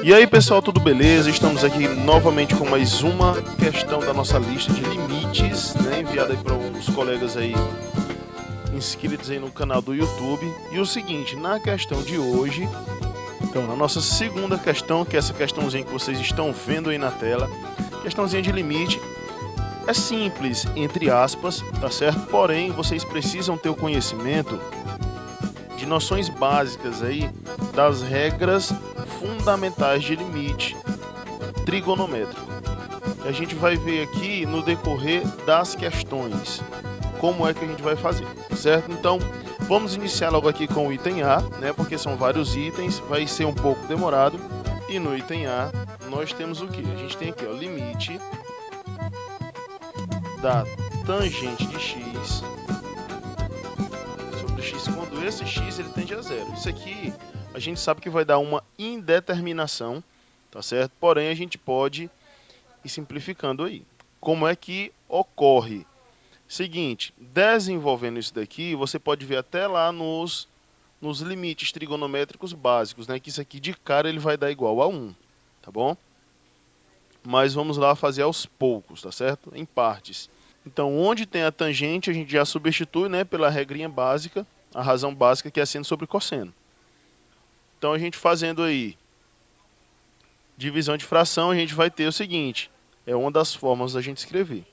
E aí pessoal, tudo beleza? Estamos aqui novamente com mais uma questão da nossa lista de limites, né, enviada aí para uns colegas aí inscritos aí no canal do YouTube. E o seguinte, na questão de hoje, então na nossa segunda questão, que é essa questãozinha que vocês estão vendo aí na tela, questãozinha de limite, é simples, entre aspas, tá certo? Porém, vocês precisam ter o conhecimento de noções básicas aí das regras fundamentais de limite trigonométrico. A gente vai ver aqui no decorrer das questões como é que a gente vai fazer, certo? Então, vamos iniciar logo aqui com o item A, né? Porque são vários itens, vai ser um pouco demorado. E no item A, nós temos o que? A gente tem aqui, ó, limite da tangente de x sobre x quando esse x ele tende a zero. Isso aqui a gente sabe que vai dar uma indeterminação, tá certo? Porém, a gente pode ir simplificando aí. Como é que ocorre? Seguinte, desenvolvendo isso daqui, você pode ver até lá nos limites trigonométricos básicos, né? Que isso aqui de cara ele vai dar igual a 1, tá bom? Mas vamos lá fazer aos poucos, tá certo? Em partes. Então, onde tem a tangente, a gente já substitui, né, pela regrinha básica, a razão básica que é seno sobre cosseno. Então, a gente fazendo aí divisão de fração, a gente vai ter o seguinte, é uma das formas da gente escrever.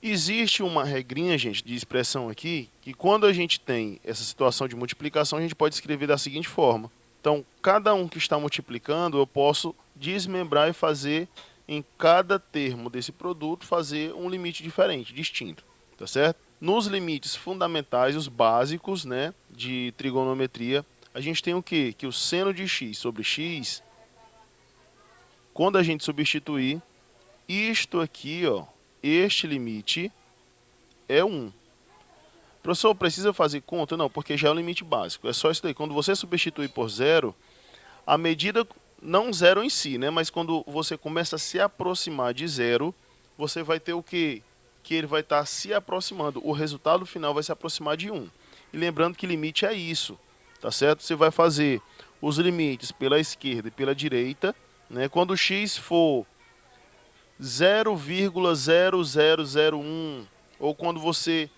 Existe uma regrinha, gente, de expressão aqui, que quando a gente tem essa situação de multiplicação, a gente pode escrever da seguinte forma. Então, cada um que está multiplicando, eu posso desmembrar e fazer em cada termo desse produto, fazer um limite diferente, distinto, tá certo? Nos limites fundamentais, os básicos, né, de trigonometria, a gente tem o quê? Que o seno de x sobre x, quando a gente substituir, isto aqui, ó, este limite é 1. Professor, precisa fazer conta? Não, porque já é o limite básico. É só isso daí. Quando você substituir por zero, a medida, não zero em si, né? Mas quando você começa a se aproximar de zero, você vai ter o quê? Que ele vai estar se aproximando. O resultado final vai se aproximar de 1. E lembrando que limite é isso, tá certo? Você vai fazer os limites pela esquerda e pela direita, né? Quando x for 0,0001 ou quando você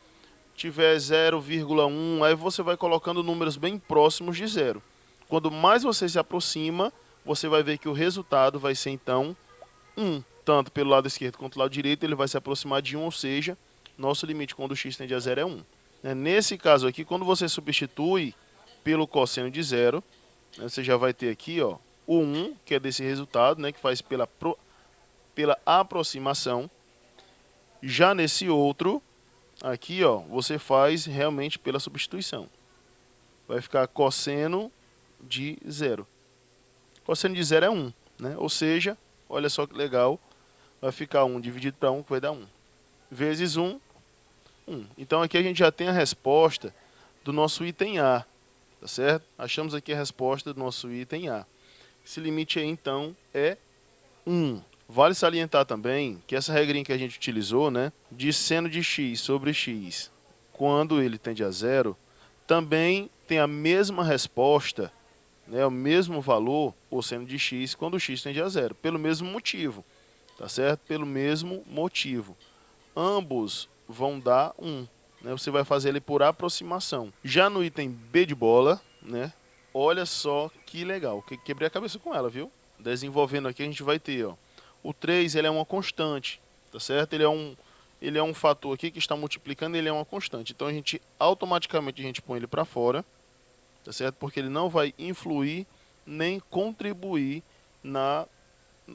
tiver 0,1, aí você vai colocando números bem próximos de zero. Quando mais você se aproxima, você vai ver que o resultado vai ser então 1. Tanto pelo lado esquerdo quanto pelo lado direito, ele vai se aproximar de 1, ou seja, nosso limite quando x tende a zero é 1. Nesse caso aqui, quando você substitui pelo cosseno de zero, você já vai ter aqui, ó, o 1, que é desse resultado, né, que faz pela aproximação. Já nesse outro, aqui, ó, você faz realmente pela substituição. Vai ficar cosseno de zero. Cosseno de zero é 1, né? Ou seja, olha só que legal, vai ficar 1 dividido para 1, que vai dar 1. Vezes 1, 1. Então aqui a gente já tem a resposta do nosso item A, tá certo? Achamos aqui a resposta do nosso item A. Esse limite aí, então, é 1. Vale salientar também que essa regrinha que a gente utilizou, né, de seno de x sobre x, quando ele tende a zero, também tem a mesma resposta, né, o mesmo valor, o seno de x, quando o x tende a zero, pelo mesmo motivo, tá certo? Pelo mesmo motivo. Ambos vão dar 1, né? Você vai fazer ele por aproximação. Já no item B de bola, né, olha só que legal, quebrei a cabeça com ela, viu? Desenvolvendo aqui a gente vai ter, ó, o 3 ele é uma constante, tá certo? Ele é um fator aqui que está multiplicando, ele é uma constante. Então a gente automaticamente a gente põe ele para fora, tá certo? Porque ele não vai influir nem contribuir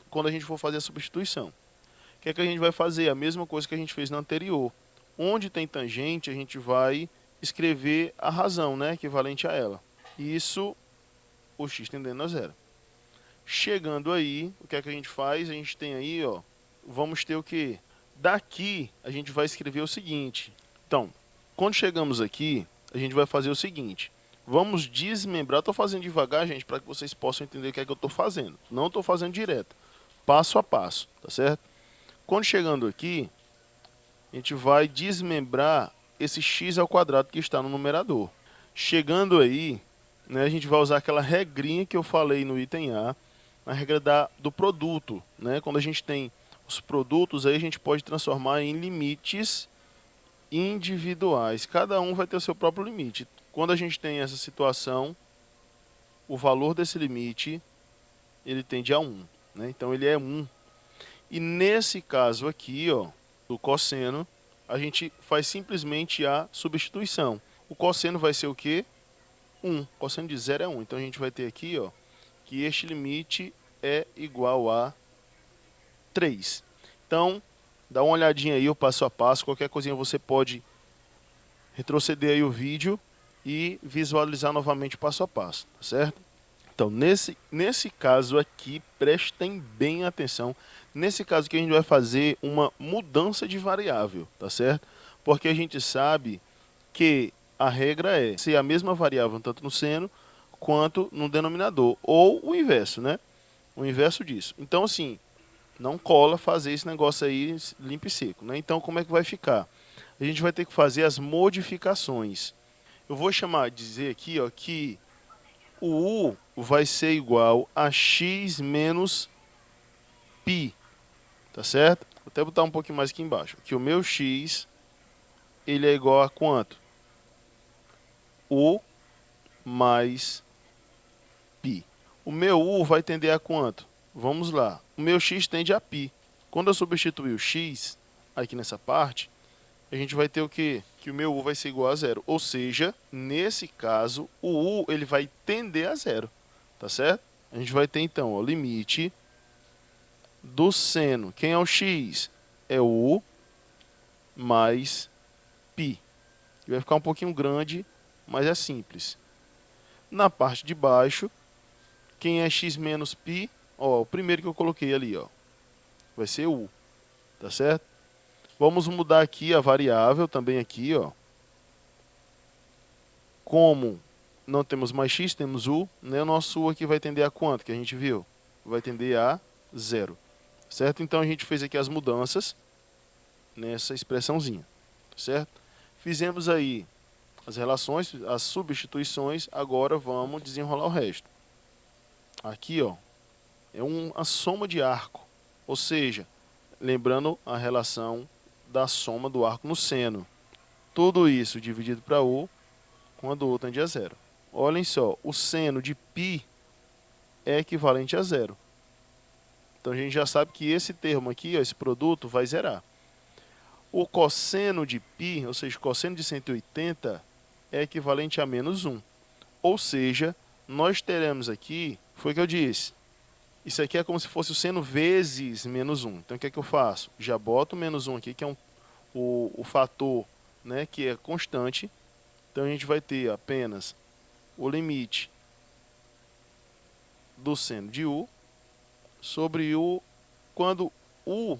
quando a gente for fazer a substituição. O que é que a gente vai fazer? A mesma coisa que a gente fez na anterior. Onde tem tangente, a gente vai escrever a razão, né, equivalente a ela. Isso, o x tendendo a zero. Chegando aí, o que é que a gente faz? A gente tem aí, ó, vamos ter o que? Daqui, a gente vai escrever o seguinte. Então, quando chegamos aqui, a gente vai fazer o seguinte. Vamos desmembrar. Estou fazendo devagar, gente, para que vocês possam entender o que é que eu estou fazendo. Não estou fazendo direto. Passo a passo, tá certo? Quando chegando aqui, a gente vai desmembrar esse x ao quadrado que está no numerador. Chegando aí, né, a gente vai usar aquela regrinha que eu falei no item A, na regra do produto, né? Quando a gente tem os produtos, aí a gente pode transformar em limites individuais. Cada um vai ter o seu próprio limite. Quando a gente tem essa situação, o valor desse limite ele tende a 1, né? Então ele é 1. E nesse caso aqui, ó, do cosseno, a gente faz simplesmente a substituição. O cosseno vai ser o quê? 1. O cosseno de 0 é 1. Então a gente vai ter aqui, ó, que este limite é igual a 3. Então, dá uma olhadinha aí o passo a passo. Qualquer coisinha você pode retroceder aí o vídeo e visualizar novamente o passo a passo, tá certo? Então, nesse caso aqui, prestem bem atenção. Nesse caso que a gente vai fazer uma mudança de variável, tá certo? Porque a gente sabe que a regra é ser a mesma variável tanto no seno quanto no denominador, ou o inverso, né? O inverso disso. Então, assim, não cola fazer esse negócio aí limpo e seco, né? Então, como é que vai ficar? A gente vai ter que fazer as modificações. Eu vou dizer aqui, ó, que o U vai ser igual a x menos π, tá certo? Vou até botar um pouquinho mais aqui embaixo. Que o meu x, ele é igual a quanto? U mais π. O meu U vai tender a quanto? Vamos lá. O meu x tende a π. Quando eu substituir o x aqui nessa parte, a gente vai ter o quê? Que o meu U vai ser igual a 0. Ou seja, nesse caso, o U ele vai tender a 0. Tá certo? A gente vai ter então o limite do seno. Quem é o x? É o U mais π. Vai ficar um pouquinho grande, mas é simples. Na parte de baixo, quem é x menos π? Ó, o primeiro que eu coloquei ali, ó, vai ser U. Tá certo? Vamos mudar aqui a variável também aqui, ó. Como não temos mais x, temos u, né? O nosso u aqui vai tender a quanto, que a gente viu? Vai tender a 0. Certo? Então a gente fez aqui as mudanças nessa expressãozinha. Certo? Fizemos aí as relações, as substituições, agora vamos desenrolar o resto. Aqui, ó, é uma soma de arco, ou seja, lembrando a relação da soma do arco no seno. Tudo isso dividido para u, quando u tende a 0. Olhem só, o seno de π é equivalente a 0. Então a gente já sabe que esse termo aqui, ó, esse produto, vai zerar. O cosseno de π, ou seja, o cosseno de 180, é equivalente a menos 1. Ou seja, nós teremos aqui, foi o que eu disse, isso aqui é como se fosse o seno vezes menos 1. Então o que é que eu faço? Já boto menos 1 aqui, que é o fator, né, que é constante. Então a gente vai ter apenas o limite do seno de u sobre u quando u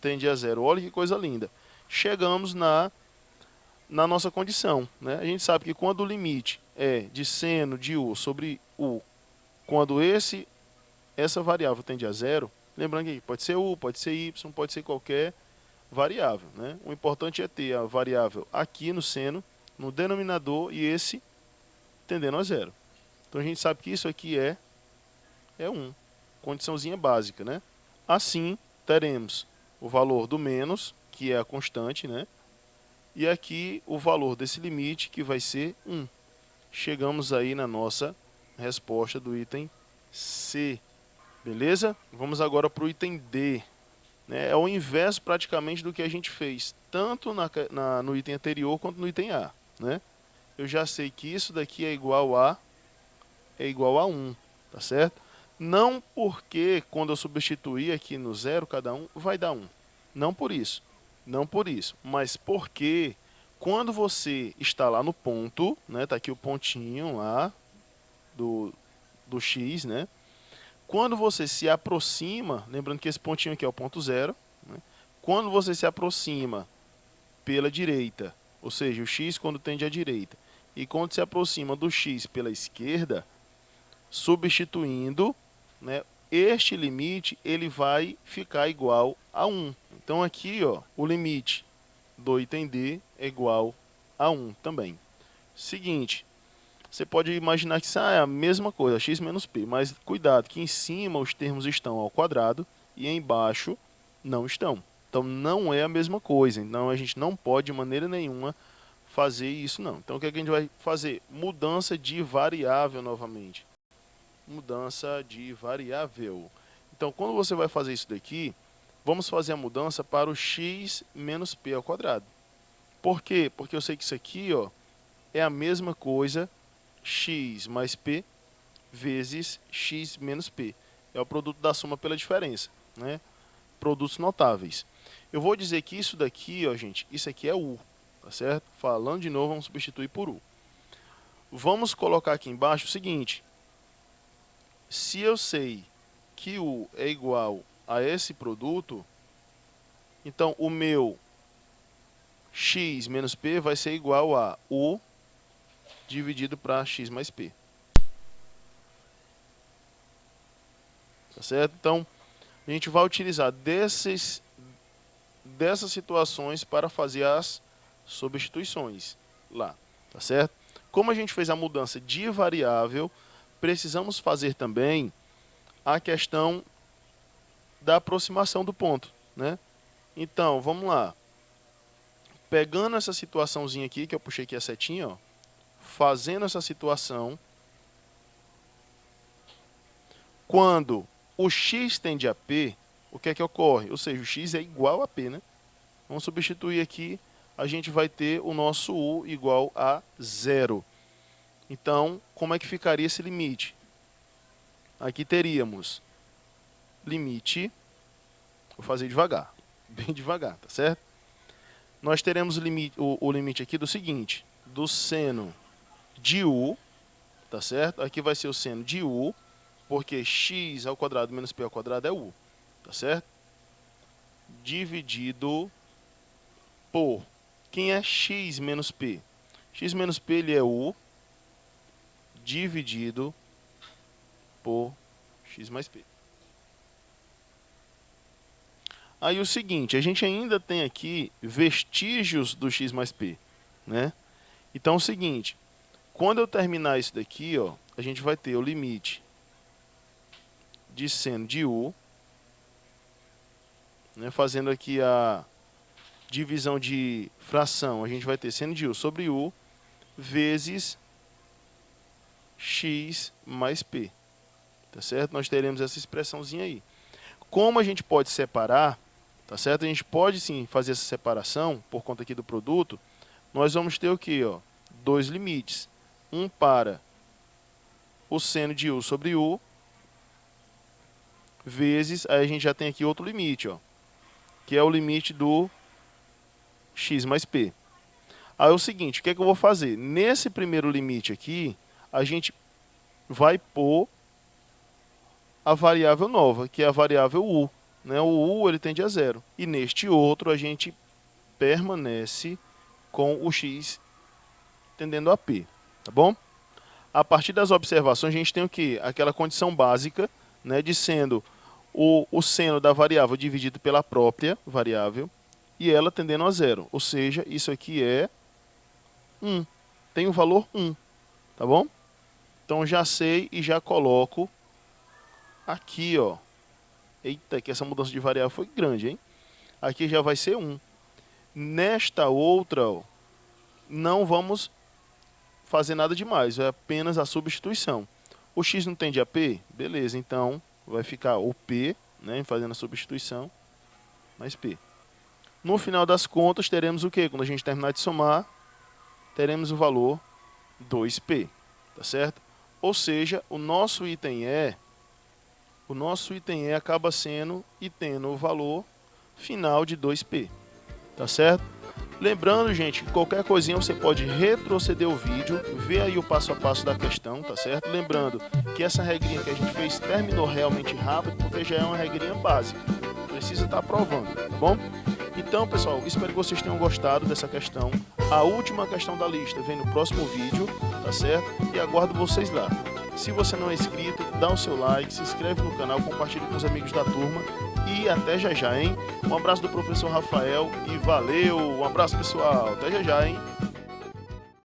tende a 0. Olha que coisa linda. Chegamos na nossa condição, né? A gente sabe que quando o limite é de seno de u sobre u, quando essa variável tende a 0, lembrando que pode ser u, pode ser y, pode ser qualquer variável, né? O importante é ter a variável aqui no seno, no denominador, e esse tendendo a 0. Então a gente sabe que isso aqui é 1. Condiçãozinha básica, né? Assim, teremos o valor do menos, que é a constante, né? E aqui o valor desse limite, que vai ser 1. Chegamos aí na nossa resposta do item C. Beleza? Vamos agora para o item D. Né? É o inverso praticamente do que a gente fez, tanto no item anterior quanto no item A. Né? Eu já sei que isso daqui é igual a 1, tá certo? Não porque quando eu substituir aqui no 0 cada um vai dar 1. Não por isso. Não por isso. Mas porque quando você está lá no ponto, né? Tá aqui o pontinho lá do x, né? Quando você se aproxima, lembrando que esse pontinho aqui é o ponto 0, né? Quando você se aproxima pela direita, ou seja, o x quando tende à direita, e quando se aproxima do x pela esquerda, substituindo, né, este limite ele vai ficar igual a 1. Então aqui, ó, o limite do item D é igual a 1 também. Seguinte, você pode imaginar que isso é a mesma coisa, x menos p, mas cuidado, que em cima os termos estão ao quadrado e embaixo não estão. Então não é a mesma coisa, então a gente não pode de maneira nenhuma fazer isso não. Então o que é que a gente vai fazer? Mudança de variável novamente. Mudança de variável. Então quando você vai fazer isso daqui, vamos fazer a mudança para o x menos p ao quadrado. Por quê? Porque eu sei que isso aqui, ó, é a mesma coisa, x mais p vezes x menos p. É o produto da soma pela diferença, né? Produtos notáveis. Eu vou dizer que isso daqui, ó, gente, isso aqui é u, tá certo? Falando de novo, vamos substituir por u. Vamos colocar aqui embaixo o seguinte: se eu sei que u é igual a esse produto, então o meu x menos p vai ser igual a u dividido para x mais p. Tá certo? Então, a gente vai utilizar dessas situações para fazer as substituições lá, tá certo? Como a gente fez a mudança de variável, precisamos fazer também a questão da aproximação do ponto, né? Então, vamos lá. Pegando essa situaçãozinha aqui, que eu puxei aqui a setinha, ó, fazendo essa situação, quando o x tende a p, o que é que ocorre? Ou seja, o x é igual a p, né? Vamos substituir aqui, a gente vai ter o nosso u igual a 0. Então, como é que ficaria esse limite? Aqui teríamos limite, vou fazer devagar, bem devagar, tá certo? Nós teremos o limite aqui do seguinte, do seno de u, tá certo? Aqui vai ser o seno de u, porque x ao quadrado menos p ao quadrado é u, tá certo? Dividido por, quem é x menos p? X menos p ele é u, dividido por x mais p. Aí o seguinte, a gente ainda tem aqui vestígios do x mais p, né? Então é o seguinte, quando eu terminar isso daqui, ó, a gente vai ter o limite de seno de u, né, fazendo aqui a divisão de fração, a gente vai ter seno de u sobre u vezes x mais p, tá certo? Nós teremos essa expressãozinha aí. Como a gente pode separar, tá certo? A gente pode sim fazer essa separação por conta aqui do produto. Nós vamos ter o que, ó? Dois limites. Um para o seno de u sobre u vezes, aí a gente já tem aqui outro limite, ó, que é o limite do x mais p. Aí é o seguinte, o que é que eu vou fazer? Nesse primeiro limite aqui, a gente vai pôr a variável nova, que é a variável u, né? O u ele tende a 0. E neste outro a gente permanece com o x tendendo a p, tá bom? A partir das observações a gente tem o quê? Aquela condição básica, né, de sendo o seno da variável dividido pela própria variável e ela tendendo a 0. Ou seja, isso aqui é 1. Tem o valor 1, tá bom? Então já sei e já coloco aqui, ó. Eita, que essa mudança de variável foi grande, hein? Aqui já vai ser 1. Nesta outra, ó, não vamos fazer nada demais, é apenas a substituição. O x não tende a p? Beleza, então vai ficar o p, né, fazendo a substituição, mais p. No final das contas, teremos o quê? Quando a gente terminar de somar, teremos o valor 2p, tá certo? Ou seja, o nosso item E acaba sendo e tendo o valor final de 2p, tá certo? Lembrando, gente, qualquer coisinha você pode retroceder o vídeo, ver aí o passo a passo da questão, tá certo? Lembrando que essa regrinha que a gente fez terminou realmente rápido, porque já é uma regrinha básica. Precisa estar provando, tá bom? Então, pessoal, espero que vocês tenham gostado dessa questão. A última questão da lista vem no próximo vídeo, tá certo? E aguardo vocês lá. Se você não é inscrito, dá o seu like, se inscreve no canal, compartilhe com os amigos da turma. E até já já, hein? Um abraço do professor Rafael e valeu! Um abraço, pessoal! Até já já, hein?